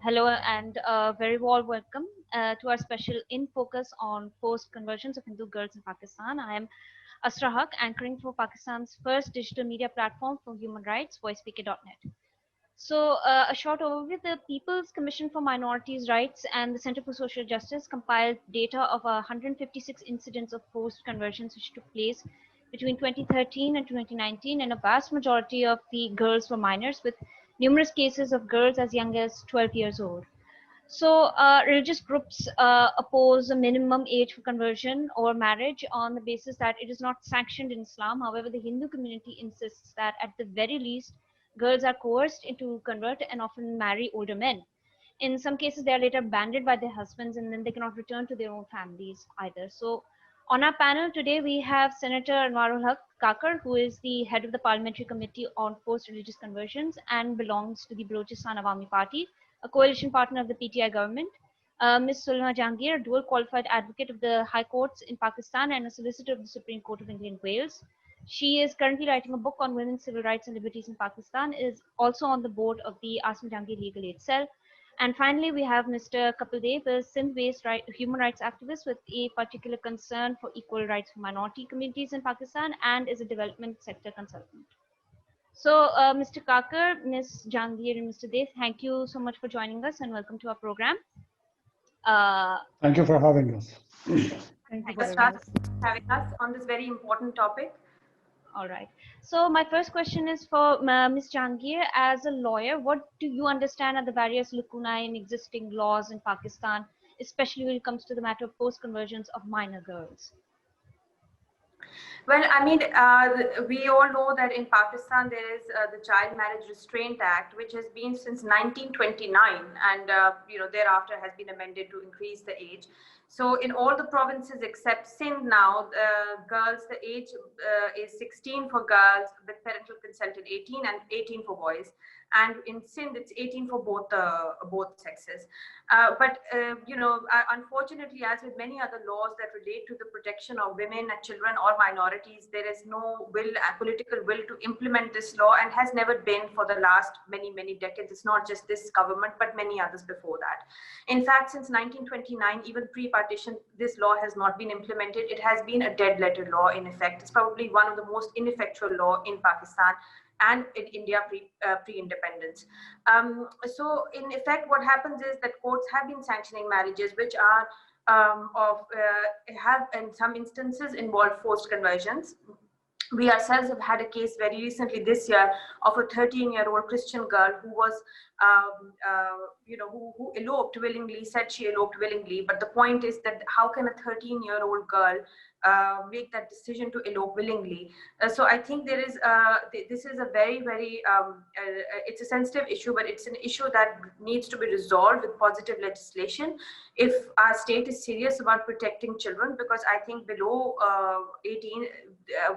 Hello and very warm welcome to our special in focus on forced conversions of Hindu girls in Pakistan. I am Asra Haq, anchoring for Pakistan's first digital media platform for human rights, Voicepkdotnet. A short overview: the People's Commission for Minorities' Rights and the Center for Social Justice compiled data of 156 incidents of forced conversions which took place between 2013 and 2019, and a vast majority of the girls were minors, with numerous cases of girls as young as 12 years old. Religious groups oppose a minimum age for conversion or marriage on the basis that it is not sanctioned in Islam. However, the Hindu community insists that at the very least, girls are coerced into convert and often marry older men. In some cases, they are later abandoned by their husbands and then they cannot return to their own families either. On our panel today, we have Senator Anwarul Haq Kakar, who is the head of the Parliamentary Committee on Forced Religious Conversions and belongs to the Balochistan Awami Party, a coalition partner of the PTI government. Ms. Sulma Jahangir, a dual qualified advocate of the High Courts in Pakistan and a solicitor of the Supreme Court of England Wales. She is currently writing a book on women's civil rights and liberties in Pakistan, is also on the board of the Asma Jahangir Legal Aid Cell. And finally, we have Mr. Kapil Dev, a Sindh-based human rights activist with a particular concern for equal rights for minority communities in Pakistan and is a development sector consultant. Mr. Kakar, Ms. Jahangir, and Mr. Dev, thank you so much for joining us and welcome to our program. Thank you for having us. Thank you for having us on this very important topic. All right. So my first question is for Ms. Jahangir. As a lawyer, what do you understand are the various lacunae in existing laws in Pakistan, especially when it comes to the matter of forced conversions of minor girls? Well, I mean, we all know that in Pakistan there is the Child Marriage Restraint Act, which has been since 1929, and thereafter has been amended to increase the age. So in all the provinces except Sindh now, girls, the age is 16 for girls with parental consent and 18 for boys. And in Sindh, it's 18 for both sexes. Unfortunately, as with many other laws that relate to the protection of women and children or minorities, there is no political will to implement this law, and has never been for the last many decades. It's not just this government, but many others before that. In fact, since 1929, even pre-partition, this law has not been implemented. It has been a dead letter law in effect. It's probably one of the most ineffectual law in Pakistan and in India pre-independence. So in effect, what happens is that courts have been sanctioning marriages which are have in some instances involved forced conversions. We ourselves have had a case very recently this year of a 13-year-old Christian girl who was, who eloped willingly, said she eloped willingly. But the point is that how can a 13-year-old girl make that decision to elope willingly? So I think there is, this is a very, it's a sensitive issue, but it's an issue that needs to be resolved with positive legislation if our state is serious about protecting children, because I think below 18,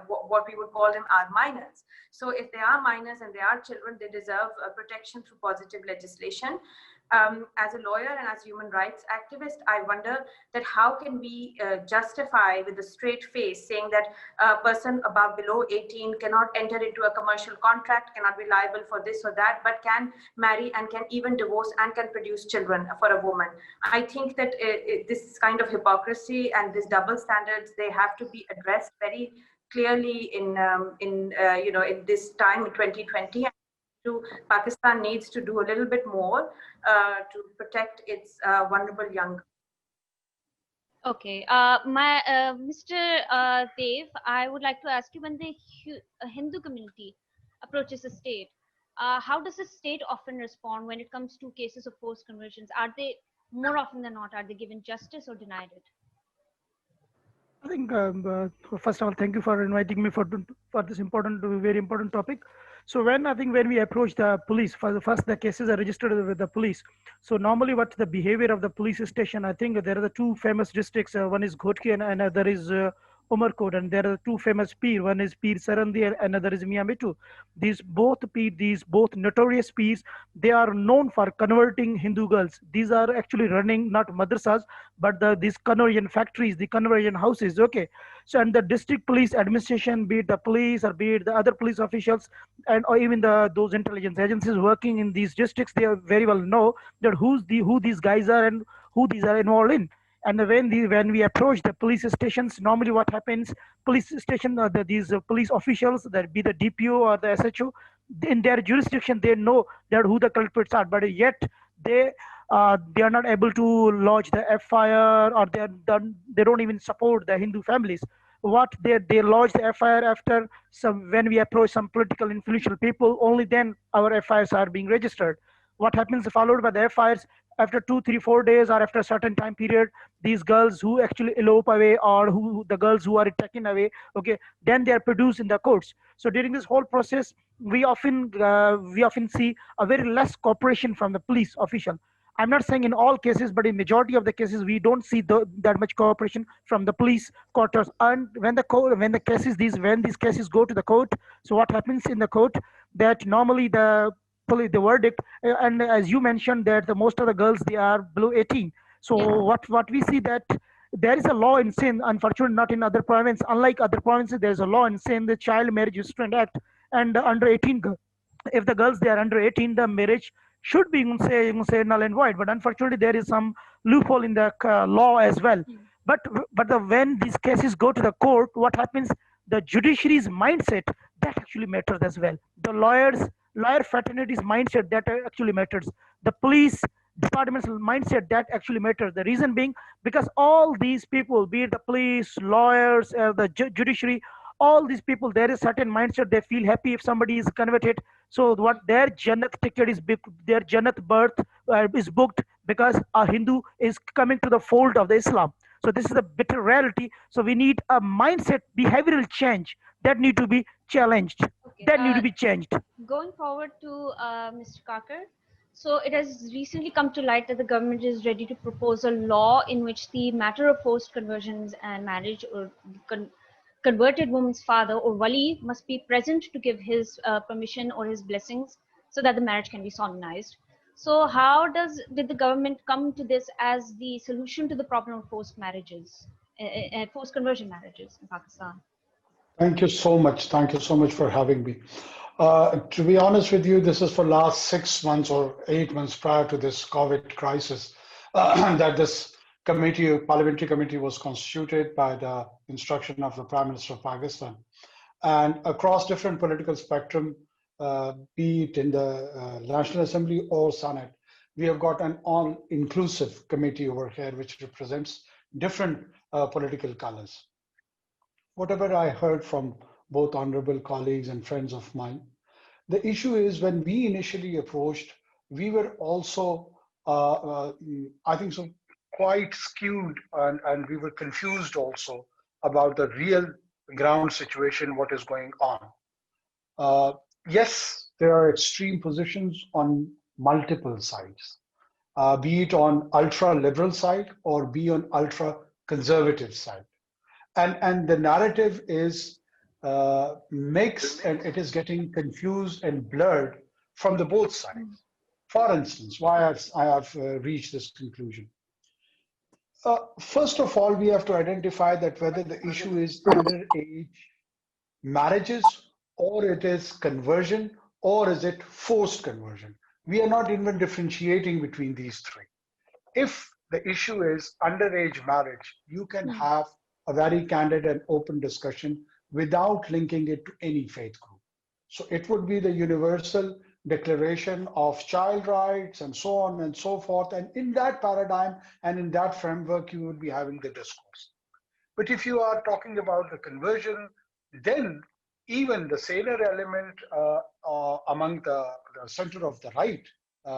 what we would call them are minors. So if they are minors and they are children, they deserve protection through positive legislation. As a lawyer and as a human rights activist, I wonder that how can we justify with a straight face saying that a person below 18 cannot enter into a commercial contract, cannot be liable for this or that, but can marry and can even divorce and can produce children for a woman. I think that this kind of hypocrisy and this double standards, they have to be addressed very clearly in this time in 2020. Pakistan needs to do a little bit more to protect its vulnerable young. Okay, Mr. Dev, I would like to ask you, when the Hindu community approaches the state, how does the state often respond when it comes to cases of forced conversions? Are they, more often than not, are they given justice or denied it? I think first of all, thank you for inviting me for this very important topic. So when we approach the police, the cases are registered with the police. So normally, what's the behavior of the police station? I think there are the two famous districts. One is Ghotki and another is Umarkot, and there are two famous peer. One is Peer Sarandi, and another is Miyamitu. These both notorious peers, they are known for converting Hindu girls. These are actually running not madrasas, but these conversion factories, the conversion houses. Okay, so and the district police administration, be it the police or be it the other police officials, and or even those intelligence agencies working in these districts, they very well know that who these guys are and who these are involved in. And when we approach the police stations, normally what happens, police station, these police officials, that be the DPO or the SHO, in their jurisdiction, they know that who the culprits are, but yet they they are not able to lodge the FIR, or they don't even support the Hindu families. What they lodge the FIR after some, when we approach some political influential people, only then our FIRs are being registered. What happens followed by the FIRs, after 2 3 4 days or after a certain time period, these girls who actually elope away, or who the girls who are taken away, okay, then they are produced in the courts. So during this whole process, we often see a very less cooperation from the police official. I'm not saying in all cases, but in majority of the cases, we don't see that much cooperation from the police quarters. And when these cases go to the court, so what happens in the court, that normally the verdict, and as you mentioned, that the most of the girls, they are below 18. So Yeah. what we see, that there is a law in sin, unfortunately not in other provinces. Unlike other provinces, there's a law in sin, the Child Marriage Restraint Act, and under 18, if the girls, they are under 18, the marriage should be, you can say null and void. But unfortunately, there is some loophole in the law as well. Mm. When these cases go to the court, what happens? The judiciary's mindset, that actually matters as well. The lawyer fraternity's mindset, that actually matters. The police department's mindset, that actually matters. The reason being, because all these people, be it the police, lawyers, the judiciary, all these people, there is certain mindset. They feel happy if somebody is converted. So what their Jannat ticket is, their Jannat birth is booked, because a Hindu is coming to the fold of the Islam. So this is a bitter reality. So we need a mindset, behavioral change, that need to be challenged. Okay. That need to be changed. Going forward to Mr. Kakar, so it has recently come to light that the government is ready to propose a law in which the matter of forced conversions and marriage, or converted woman's father or wali must be present to give his permission or his blessings, so that the marriage can be solemnized. So how did the government come to this as the solution to the problem of forced marriages, forced conversion marriages in Pakistan? Thank you so much. Thank you so much for having me. To be honest with you, this is for last 6 months or 8 months prior to this COVID crisis that this committee, parliamentary committee, was constituted by the instruction of the Prime Minister of Pakistan. And across different political spectrum, be it in the National Assembly or Senate, we have got an all-inclusive committee over here, which represents different political colors. Whatever I heard from both honorable colleagues and friends of mine, the issue is, when we initially approached, we were also, I think so, quite skewed, and we were confused also about the real ground situation, what is going on. Yes, there are extreme positions on multiple sides, be it on ultra liberal side or be on ultra conservative side. And the narrative is mixed, and it is getting confused and blurred from the both sides. For instance, why I have reached this conclusion. First of all, we have to identify that whether the issue is underage marriages, or it is conversion, or is it forced conversion. We are not even differentiating between these three. If the issue is underage marriage, you can have a very candid and open discussion without linking it to any faith group. So it would be the universal declaration of child rights and so on and so forth. And in that paradigm and in that framework, you would be having the discourse. But if you are talking about the conversion, then even the saner element among the center of the right,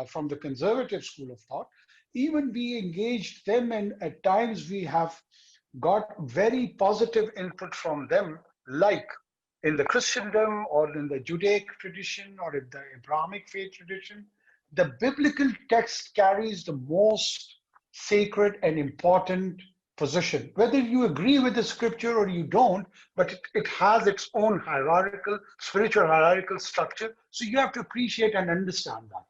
from the conservative school of thought, even we engaged them, and at times we have got very positive input from them, like in the Christendom or in the Judaic tradition or in the Abrahamic faith tradition, the biblical text carries the most sacred and important position, whether you agree with the scripture or you don't, but it has its own hierarchical, spiritual hierarchical structure. So you have to appreciate and understand that.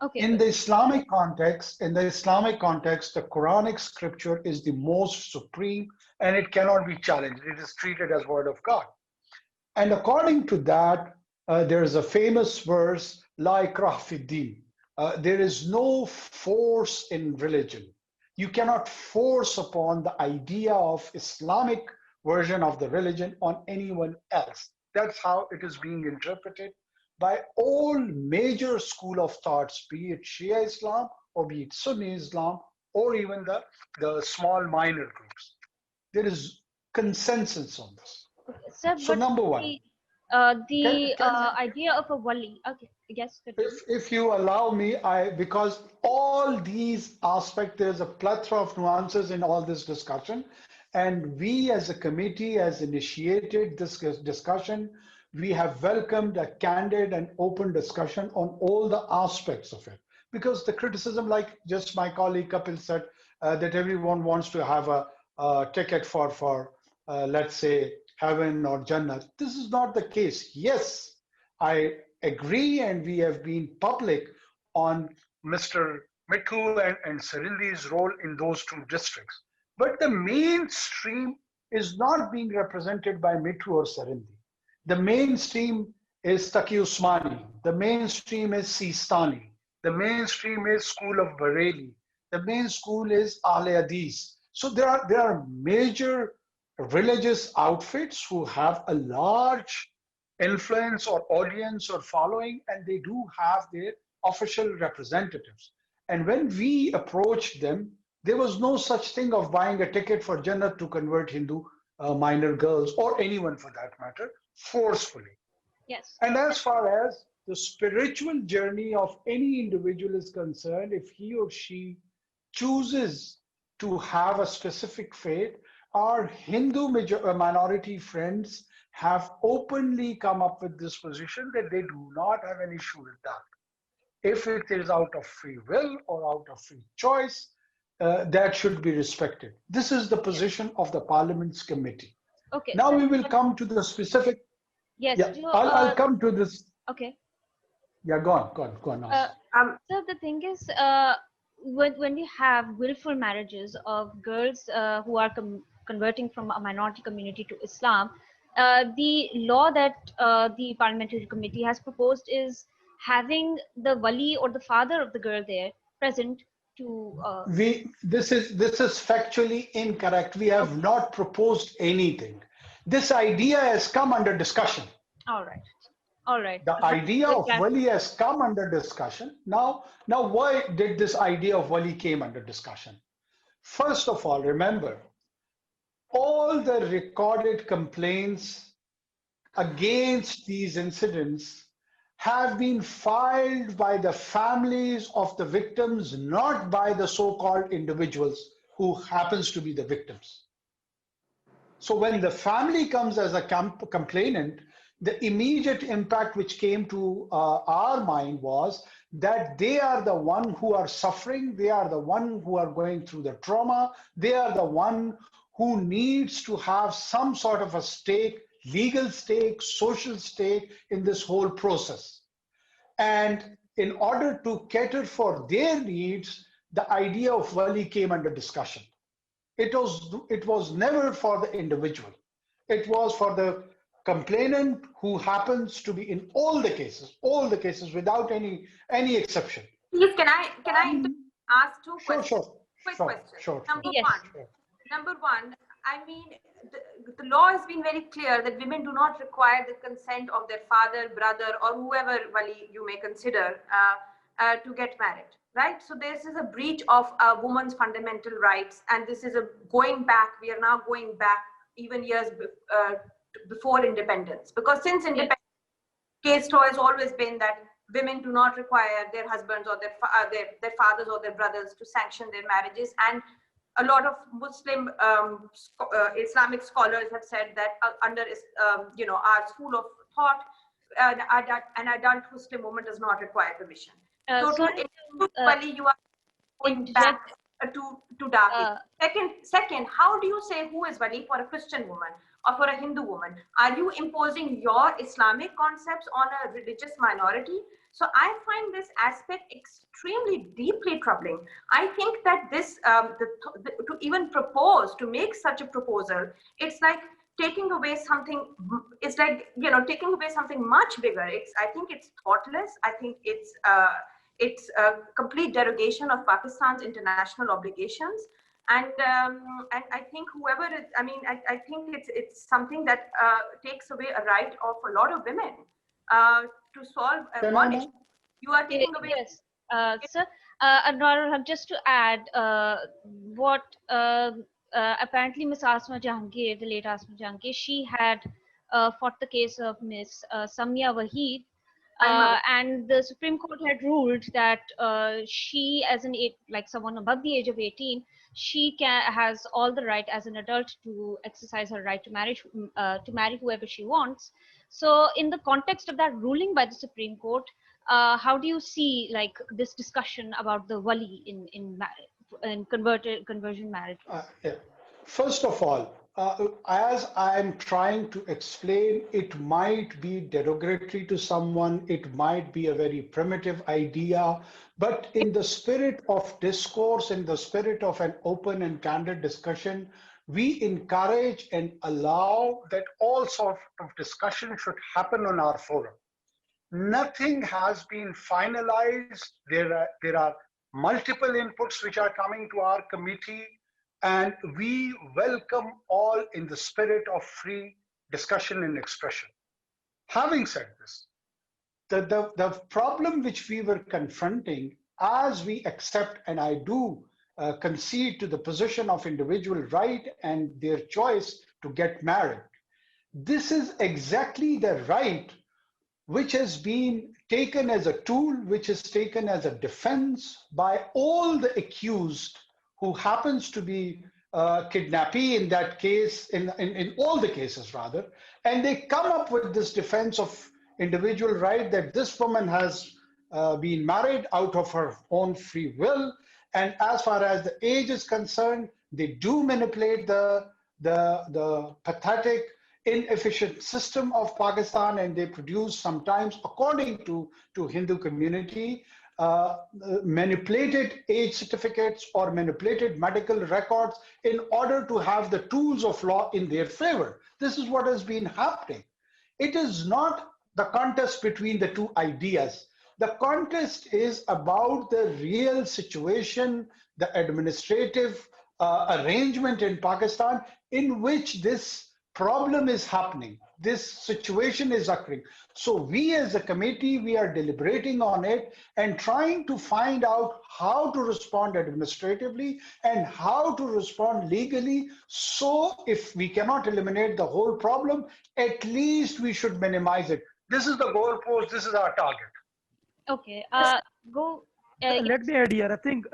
Okay, In the Islamic context, the Quranic scripture is the most supreme and it cannot be challenged. It is treated as word of God. And according to that, there is a famous verse, La ikrah fi din. There is no force in religion. You cannot force upon the idea of Islamic version of the religion on anyone else. That's how it is being interpreted by all major school of thoughts, be it Shia Islam or be it Sunni Islam or even the small minor groups. There is consensus on this. sir, So but number one, the can idea of a wali. Okay, yes, continue. if you allow me, because all these aspects, there's a plethora of nuances in all this discussion, and we as a committee has initiated this discussion. We have welcomed a candid and open discussion on all the aspects of it, because the criticism, like just my colleague Kapil said, that everyone wants to have a ticket for let's say heaven or Jannah. This is not the case. Yes, I agree, and we have been public on Mr. Mithu and Sarindi's role in those two districts. But the mainstream is not being represented by Mithu or Sarindi. The mainstream is Taqi Usmani. The mainstream is Sistani. The mainstream is School of Bareilly. The main school is Ahle Hadith. So there are major religious outfits who have a large influence or audience or following, and they do have their official representatives. And when we approached them, there was no such thing of buying a ticket for Jannah to convert Hindu minor girls or anyone for that matter forcefully. Yes. And as far as the spiritual journey of any individual is concerned, if he or she chooses to have a specific faith, our Hindu minority friends have openly come up with this position that they do not have an issue with that. If it is out of free will or out of free choice, that should be respected. This is the position of the Parliament's committee. Okay. Now So, we will come to the specific. yes. Yeah, So, I'll come to this. okay. Yeah, go on. So the thing is, when we have willful marriages of girls who are converting from a minority community to Islam, the law that the parliamentary committee has proposed is having the wali or the father of the girl there present to. This is factually incorrect. We have not proposed anything. This idea has come under discussion. All right. All right. The idea of wali has come under discussion. Now, why did this idea of wali came under discussion? First of all, remember, all the recorded complaints against these incidents have been filed by the families of the victims, not by the so-called individuals who happens to be the victims. So when the family comes as a complainant, the immediate impact which came to our mind was that they are the one who are suffering, they are the one who are going through the trauma, they are the one who needs to have some sort of a stake, legal stake, social stake in this whole process. And in order to cater for their needs, the idea of wali came under discussion. It was never for the individual. It was for the complainant who happens to be in all the cases without any exception. Please, can I ask two questions? Quick questions. Sure. Number one, I mean, the law has been very clear that women do not require the consent of their father, brother, or whoever wali you may consider to get married, right? So this is a breach of a woman's fundamental rights, and this is going back. We are now going back even years before independence, because since independence, case law has always been that women do not require their husbands or their fathers or their brothers to sanction their marriages. And a lot of Muslim Islamic scholars have said that under our school of thought, an adult Muslim woman does not require permission. So Sorry, you are going back. to dark age. Uh, Second, how do you say who is wali for a Christian woman or for a Hindu woman? Are you imposing your Islamic concepts on a religious minority? So I find this aspect extremely deeply troubling. I think that this, to even propose, to make such a proposal, it's like taking away something. It's like, you know, taking away something much bigger. I think it's thoughtless. I think it's a complete derogation of Pakistan's international obligations. And I think whoever is, I think it's something that takes away a right of a lot of women to solve one issue. You are taking away. Yes, sir. Anwar, just to add, what apparently Miss Asma Jahangir, the late Asma Jahangir, she had fought the case of Miss Samia Waheed, and the Supreme Court had ruled that she, as like someone above the age of 18, she has all the right as an adult to exercise her right to to marry whoever she wants. So, in the context of that ruling by the Supreme Court, how do you see like this discussion about the wali in conversion marriage? Yeah. First of all, as I'm trying to explain, it might be derogatory to someone, it might be a very primitive idea, but in the spirit of discourse, in the spirit of an open and candid discussion, we encourage and allow that all sorts of discussion should happen on our forum. Nothing has been finalized. There are multiple inputs which are coming to our committee, and we welcome all in the spirit of free discussion and expression. Having said this, the problem which we were confronting, as we accept, and I do concede to the position of individual right and their choice to get married, this is exactly the right which has been taken as a tool, which is taken as a defense by all the accused who happens to be kidnappee in that case, in all the cases rather, and they come up with this defense of individual right that this woman has been married out of her own free will, and as far as the age is concerned, they do manipulate the pathetic, inefficient system of Pakistan, and they produce sometimes, according to Hindu community, manipulated age certificates or manipulated medical records in order to have the tools of law in their favor. This is what has been happening. It is not the contest between the two ideas. The contest is about the real situation, the administrative arrangement in Pakistan in which this problem is happening. This situation is occurring. So we as a committee, we are deliberating on it and trying to find out how to respond administratively and how to respond legally. So if we cannot eliminate the whole problem, at least we should minimize it. This is the goalpost. This is our target. Okay. Go. Let me add here. I think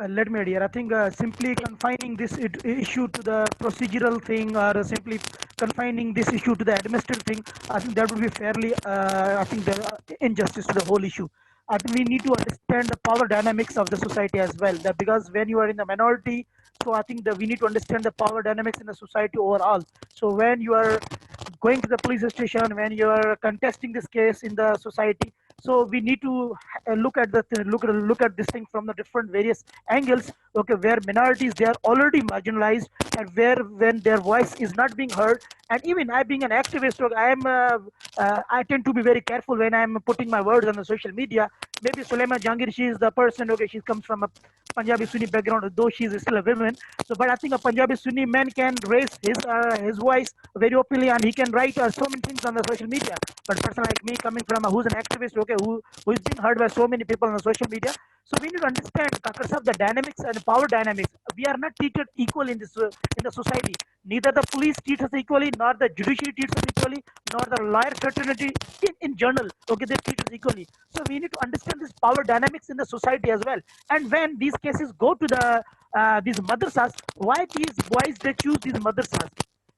simply confining this issue to the procedural thing, or simply confining this issue to the administrative thing, I think that would be fairly, I think, the injustice to the whole issue. I think we need to understand the power dynamics of the society as well. That because when you are in the minority, so I think that we need to understand the power dynamics in the society overall. So when you are going to the police station, when you are contesting this case in the society, so we need to look at look at this thing from the different various angles. Okay, where minorities, they are already marginalized, and where when their voice is not being heard. And even I, being an activist, I tend to be very careful when I'm putting my words on the social media. Maybe Sulema Jahangir, she is the person. Okay, she comes from a Punjabi Sunni background, though she is still a woman. So, but I think a Punjabi Sunni man can raise his voice very openly, and he can write so many things on the social media. But a person like me, coming from who's an activist, okay, who is being heard by so many people on the social media. So we need to understand, Kakar Sahab, the dynamics and power dynamics. We are not treated equal in this in the society. Neither the police treats us equally, nor the judiciary treats us equally, nor the lawyer fraternity in general. Okay, they treat us equally. So we need to understand this power dynamics in the society as well. And when these cases go to the these madrasas, why these boys they choose these madrasas?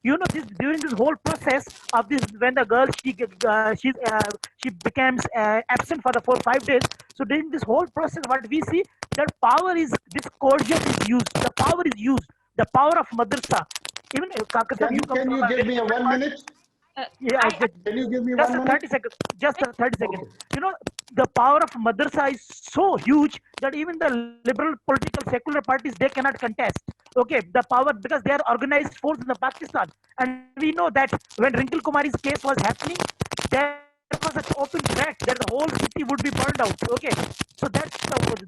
this during this whole process of this, when the girl she becomes absent for the 4 5 days. So during this whole process, what we see, that power is, this coercion is used. The power is used. The power of madrasa. Even Kakasab, you come Can from you a give very me a different one part. minute? Yeah, I Can you give me just one a minute? 30 seconds. Just a 30 seconds. Okay. The power of madrasa is so huge that even the liberal political secular parties, they cannot contest. Okay, the power, because they are organized force in the Pakistan, and we know that when Rinkle Kumari's case was happening, there was an open threat that the whole city would be burned out. Okay, so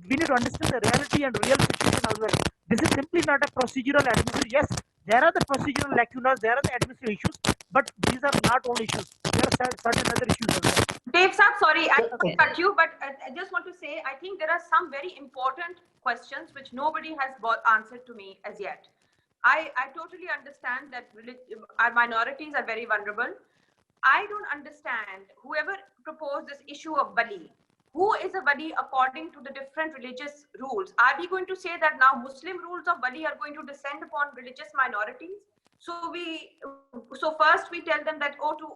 we need to understand the reality and real situation as well. This is simply not a procedural administrative. Yes, there are the procedural lacunas, there are the administrative issues, but these are not all issues. There are certain other issues as well. Dave Saab, sorry, I Okay. cut you, but I just want to say I think there are some very important questions which nobody has answered to me as yet. I totally understand that our minorities are very vulnerable. I don't understand whoever proposed this issue of Bali. Who is a Bali according to the different religious rules? Are we going to say that now Muslim rules of Bali are going to descend upon religious minorities? So first we tell them that, oh, to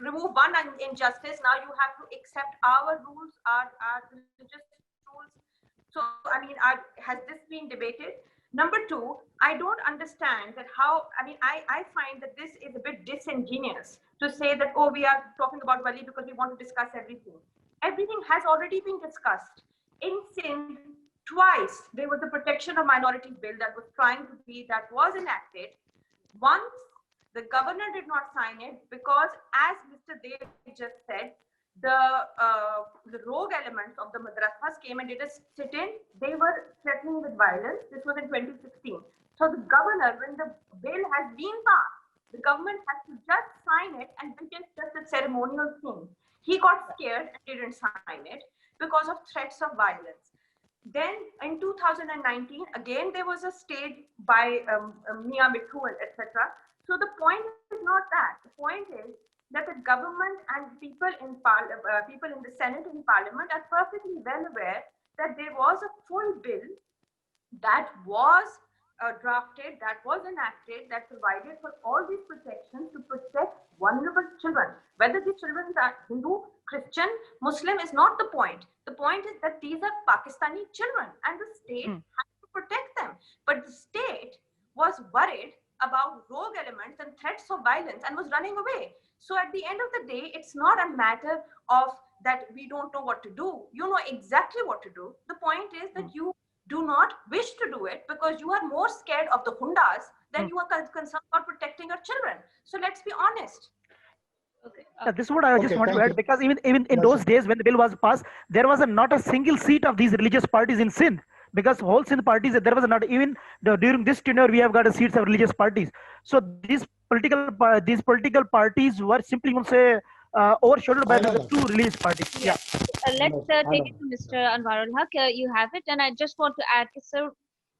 remove one injustice, now you have to accept our rules, our religious rules. So I mean, has this been debated? Number two, I don't understand that how, I mean, I find that this is a bit disingenuous to say that, oh, we are talking about Bali because we want to discuss everything. Everything has already been discussed. In Sindh, twice there was a protection of minorities bill that was enacted. Once the governor did not sign it because, as Mr. Dev just said, the rogue elements of the madrasas came and did a sit-in. They were threatening with violence. This was in 2016. So the governor, when the bill has been passed, the government has to just sign it, and which is just a ceremonial thing. He got scared and didn't sign it because of threats of violence. Then in 2019, again, there was a state by Mia Mithu, etc. So the point is not that. The point is that the government and people in the Senate and Parliament are perfectly well aware that there was a full bill that was drafted, that was enacted, that provided for all these protections to protect vulnerable children. Whether the children are Hindu, Christian, Muslim is not the point. The point is that these are Pakistani children and the state has to protect them. But the state was worried about rogue elements and threats of violence and was running away. So at the end of the day, it's not a matter of that we don't know what to do. You know exactly what to do. The point is that you do not wish to do it because you are more scared of the hundas than you are concerned about protecting your children. So let's be honest. Okay. This is what I just Okay, want to thank add, you. because even in Yes, those sir. days when the bill was passed, there was not a single seat of these religious parties in Sindh, because whole Sindh parties, there was not even during this tenure we have got a seats of religious parties. So these political parties were simply, you say, overshadowed by I know the that. two religious parties. Yeah. Yeah. I Let's know. I take know. it to Mr. Anwarul Haq. You have it, and I just want to add, sir,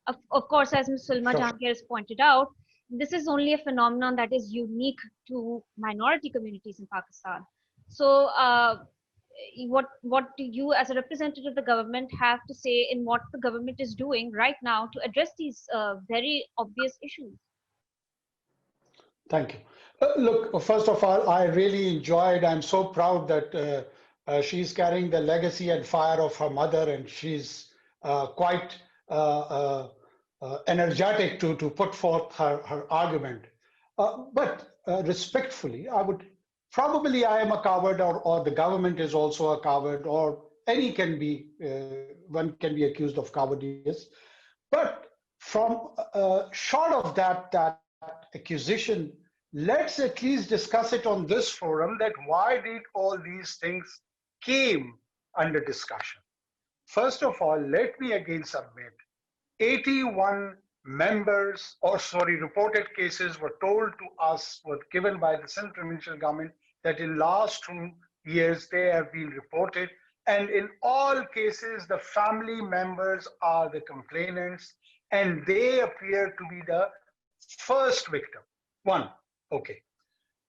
of course, as Ms. Sulma Sure. Jahangir has pointed out, this is only a phenomenon that is unique to minority communities in Pakistan. So, what do you, as a representative of the government, have to say in what the government is doing right now to address these very obvious issues? Thank you. Look, first of all, I really enjoyed, I'm so proud that she's carrying the legacy and fire of her mother, and she's quite energetic to put forth her argument. But respectfully, I would probably, I am a coward, or the government is also a coward, or any can be, one can be accused of cowardice. But from short of that accusation, let's at least discuss it on this forum, that why did all these things came under discussion. First of all, let me again submit 81 members, or sorry, reported cases were told to us, were given by the Central Provincial Government, that in last 2 years they have been reported, and in all cases the family members are the complainants, and they appear to be the first victim. One, okay.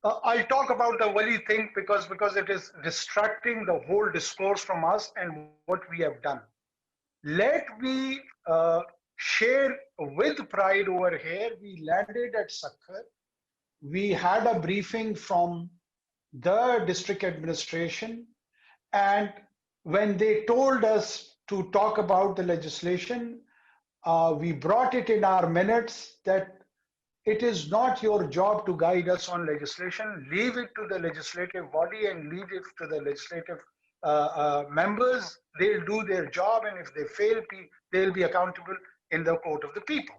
I'll talk about the Wali thing because it is distracting the whole discourse from us and what we have done. Let me share with pride over here. We landed at Sakhar we had a briefing from the district administration, and when they told us to talk about the legislation, we brought it in our minutes that it is not your job to guide us on legislation. Leave it to the legislative body and leave it to the legislative members. They'll do their job, and if they fail, they'll be accountable in the court of the people.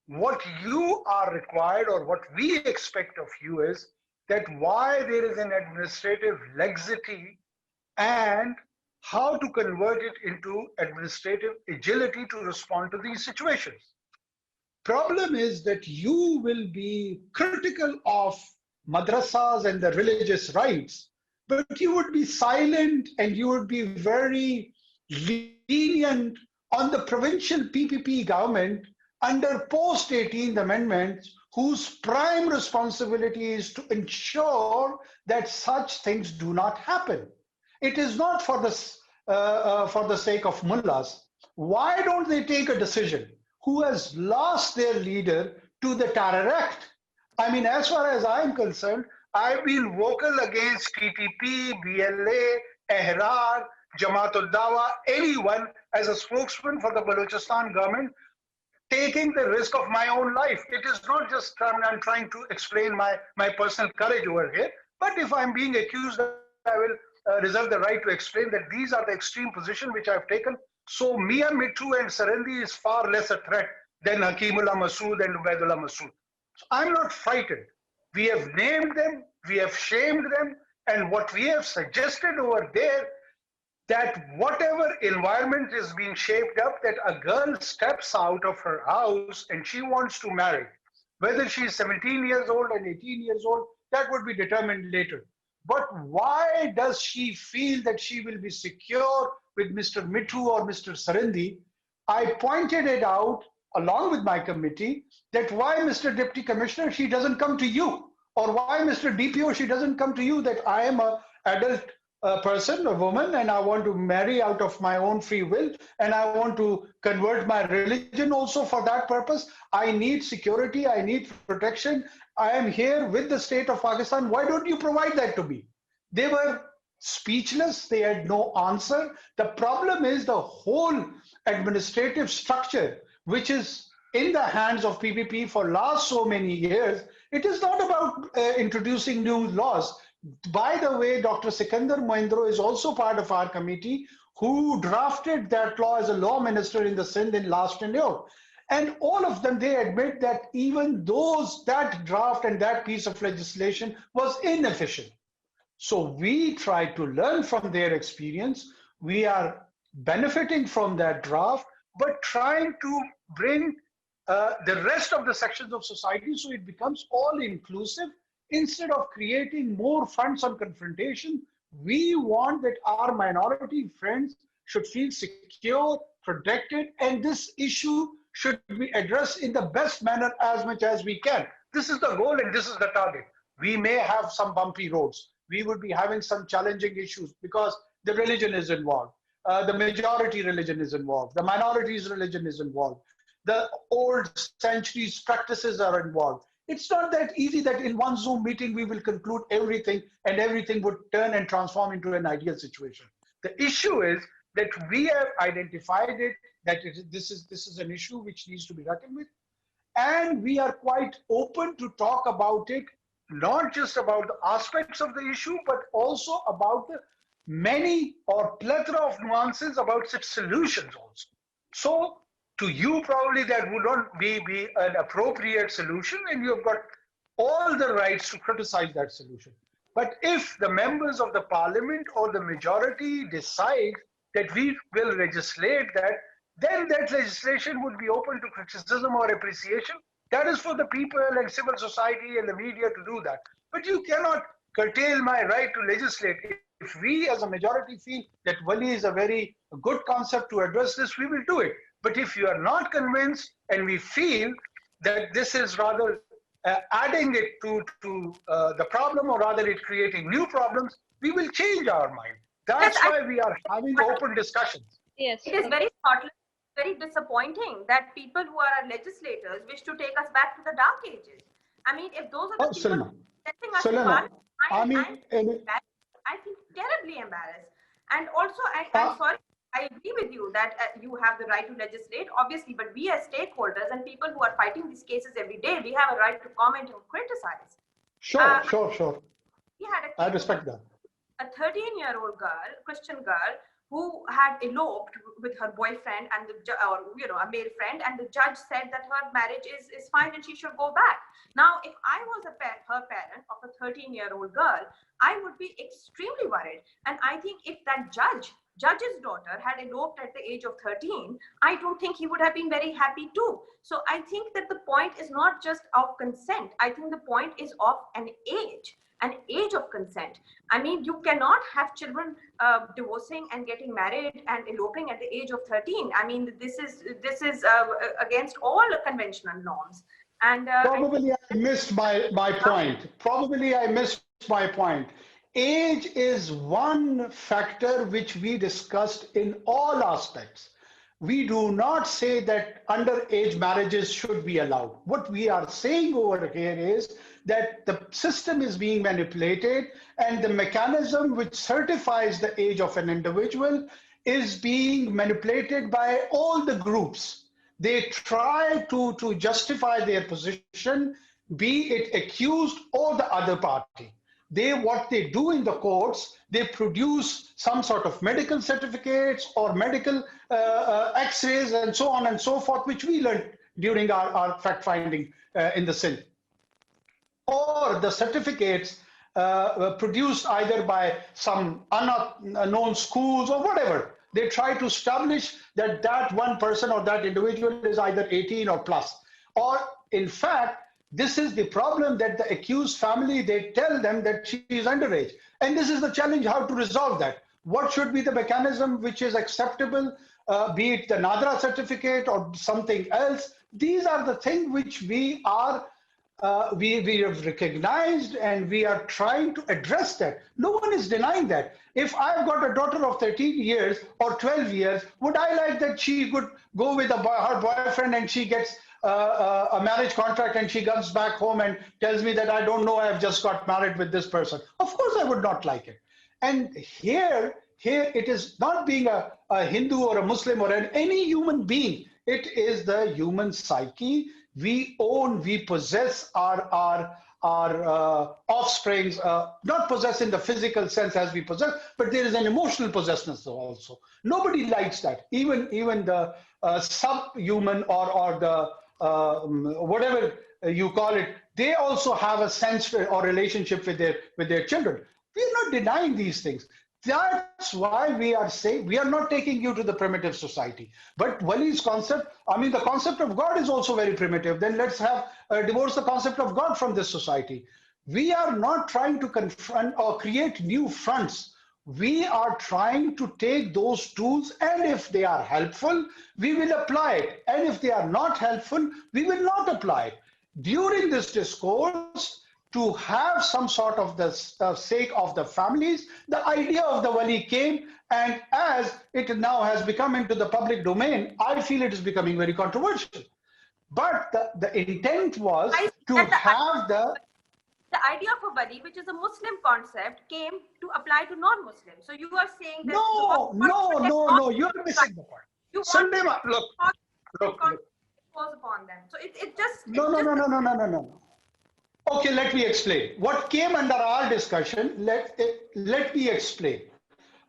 What you are required, or what we expect of you, is that why there is an administrative laxity and how to convert it into administrative agility to respond to these situations. Problem is that you will be critical of madrasas and the religious rights, but you would be silent and you would be very lenient on the provincial PPP government under post 18th amendments, whose prime responsibility is to ensure that such things do not happen. It is not for the sake of mullahs. Why don't they take a decision? Who has lost their leader to the Terror Act? I mean, as far as I'm concerned, I've been vocal against TTP, BLA, Ehrar, Jamaat Dawa, anyone as a spokesman for the Balochistan government, taking the risk of my own life. It is not just I'm trying to explain my personal courage over here, but if I'm being accused, I will reserve the right to explain that these are the extreme position which I've taken. So Mia Mithu and Sarandi is far less a threat than Hakimullah Masood and Ubaidullah Masood. So I'm not frightened. We have named them, we have shamed them, and what we have suggested over there, that whatever environment is being shaped up, that a girl steps out of her house and she wants to marry, whether she's 17 years old and 18 years old, that would be determined later. But why does she feel that she will be secure with Mr. Mithu or Mr. Sarandi? I pointed it out along with my committee that why, Mr. Deputy Commissioner, she doesn't come to you, or why, Mr. DPO, she doesn't come to you, that I am an adult person, a woman, and I want to marry out of my own free will, and I want to convert my religion also for that purpose. I need security, I need protection. I am here with the state of Pakistan. Why don't you provide that to me? They were speechless. They had no answer. The problem is the whole administrative structure, which is in the hands of PPP for last so many years. It is not about introducing new laws. By the way, Dr. Sikandar Mohindro is also part of our committee, who drafted that law as a law minister in the Sindh in last tenure. And all of them, they admit that even that draft and that piece of legislation was inefficient. So we try to learn from their experience. We are benefiting from that draft, but trying to bring the rest of the sections of society so it becomes all inclusive. Instead of creating more funds on confrontation, we want that our minority friends should feel secure, protected, and this issue should be addressed in the best manner as much as we can. This is the goal and this is the target. We may have some bumpy roads. We would be having some challenging issues because the religion is involved. The majority religion is involved. The minorities religion is involved. The old centuries practices are involved. It's not that easy that in one Zoom meeting we will conclude everything and everything would turn and transform into an ideal situation. The issue is that we have identified it, that this is an issue which needs to be reckoned with. And we are quite open to talk about it, not just about the aspects of the issue, but also about the many or plethora of nuances about its solutions also. So to you, probably that would not be an appropriate solution, and you've got all the rights to criticize that solution. But if the members of the parliament or the majority decide that we will legislate that, then that legislation would be open to criticism or appreciation. That is for the people and civil society and the media to do that. But you cannot curtail my right to legislate. If we as a majority feel that Wali is a very good concept to address this, we will do it. But if you are not convinced and we feel that this is rather adding it to the problem, or rather it creating new problems, we will change our mind. That's why we are having open discussions. Yes. It is very thoughtless, very disappointing that people who are our legislators wish to take us back to the dark ages. I mean, if those are Oh, the people Salma. setting us Salma, apart, I I'm, mean, I'm, I feel terribly embarrassed. And also, I'm uh, sorry, I agree with you that you have the right to legislate, obviously, but we as stakeholders and people who are fighting these cases every day, we have a right to comment and criticize. sure, sure, sure. We had a I case of respect that. a 13-year-old girl, Christian girl, who had eloped with her boyfriend and or a male friend, and the judge said that her marriage is fine and she should go back. Now, if I was her parent of a 13-year-old girl, I would be extremely worried. And I think if that judge's daughter had eloped at the age of 13, I don't think he would have been very happy too. So I think that the point is not just of consent. I think the point is of an age of consent. I mean, you cannot have children divorcing and getting married and eloping at the age of 13. I mean, this is against all conventional norms. And Probably I missed my point. Probably I missed my point. Age is one factor which we discussed in all aspects. We do not say that underage marriages should be allowed. What we are saying over here is that the system is being manipulated and the mechanism which certifies the age of an individual is being manipulated by all the groups. They try to justify their position, be it accused or the other party. What they do in the courts, they produce some sort of medical certificates or medical x-rays and so on and so forth, which we learned during our fact finding in the Sindh, or the certificates produced either by some unknown schools or whatever. They try to establish that that one person or that individual is either 18 or plus. Or in fact, this is the problem, that the accused family, they tell them that she is underage. And this is the challenge, how to resolve that. What should be the mechanism which is acceptable, be it the NADRA certificate or something else? These are the things which we have recognized, and we are trying to address that. No one is denying that. If I've got a daughter of 13 years or 12 years, would I like that she could go with her boyfriend and she gets a marriage contract and she comes back home and tells me that I don't know, I've just got married with this person? Of course I would not like it. And here it is not being a Hindu or a Muslim or any human being. It is the human psyche. We possess our offsprings, not possess in the physical sense as we possess, but there is an emotional possessiveness also. Nobody likes that. Even the subhuman or the whatever you call it, they also have a sense or relationship with their children. We are not denying these things. That's why we are saying we are not taking you to the primitive society. But Wali's concept, I mean, the concept of God is also very primitive. Then let's have divorce the concept of God from this society. We are not trying to confront or create new fronts. We are trying to take those tools, and if they are helpful, we will apply it. And if they are not helpful, we will not apply it. During this discourse, to have some sort of the sake of the families, the idea of the wali came, and as it now has become into the public domain, I feel it is becoming very controversial. But the intent was to have the idea of a wali, which is a Muslim concept, came to apply to non-Muslims. So you are saying that no, you're missing the point. You Sandema, look. Impose upon them. So it just No. Okay, let me explain. What came under our discussion, let me explain.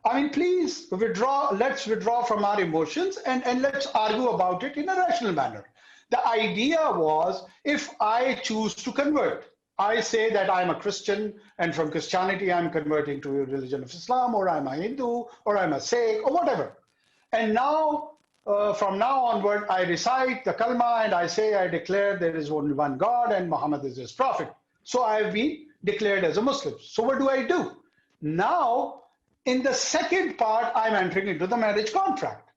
I mean, please let's withdraw from our emotions and let's argue about it in a rational manner. The idea was, if I choose to convert, I say that I'm a Christian and from Christianity I'm converting to the religion of Islam, or I'm a Hindu, or I'm a Sikh, or whatever. And now, from now onward, I recite the kalma and I say, I declare there is only one God and Muhammad is his prophet. So I have been declared as a Muslim. So what do? Now, in the second part, I'm entering into the marriage contract.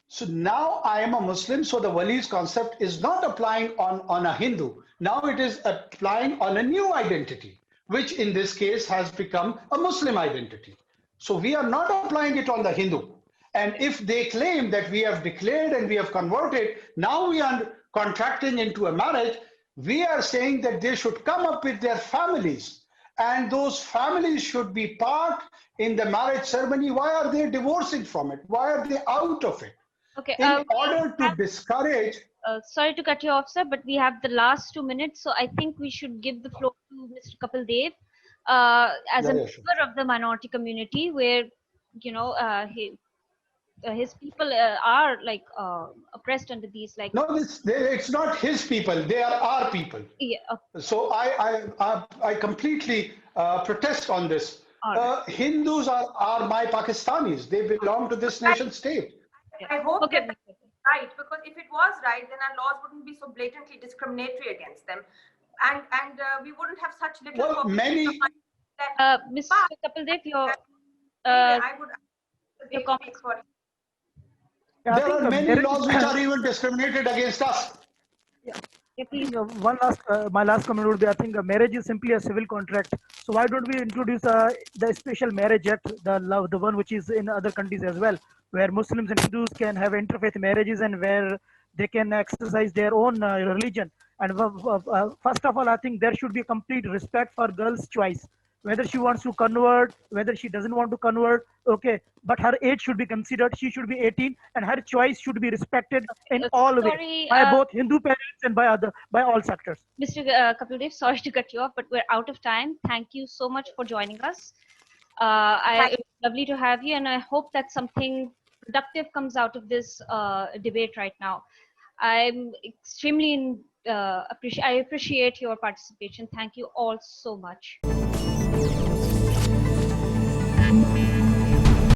So now I am a Muslim, so the wali's concept is not applying on a Hindu. Now it is applying on a new identity, which in this case has become a Muslim identity. So we are not applying it on the Hindu. And if they claim that we have declared and we have converted, now we are contracting into a marriage, We are saying that they should come up with their families, and those families should be part in the marriage ceremony. Why are they divorcing from it? Why are they out of it? Okay. In order to discourage. Sorry to cut you off, sir, but we have the last 2 minutes, so I think we should give the floor to Mr. Kapil Dev as a member Sure. of the minority community, where his people are like oppressed under these like. No, it's not his people. They are our people. Yeah. So I completely protest on this. Right. Hindus are my Pakistanis. They belong to this nation state. I hope Okay. that right, because if it was right, then our laws wouldn't be so blatantly discriminatory against them, and we wouldn't have such little. Well, many. Mr. Kapil Dev, your I would. your comments. There are many laws which are even discriminated against us. Yeah, please. My last comment would be, I think marriage is simply a civil contract. So why don't we introduce the special marriage act, the one which is in other countries as well, where Muslims and Hindus can have interfaith marriages and where they can exercise their own religion. And first of all, I think there should be complete respect for girls' choice. Whether she wants to convert, whether she doesn't want to convert, okay, but her age should be considered. She should be 18, and her choice should be respected in all ways by both Hindu parents and by all sectors. Mr. Kapil Dev, sorry to cut you off, but we're out of time. Thank you so much for joining us. It's lovely to have you, and I hope that something productive comes out of this debate right now. I'm extremely I appreciate your participation. Thank you all so much.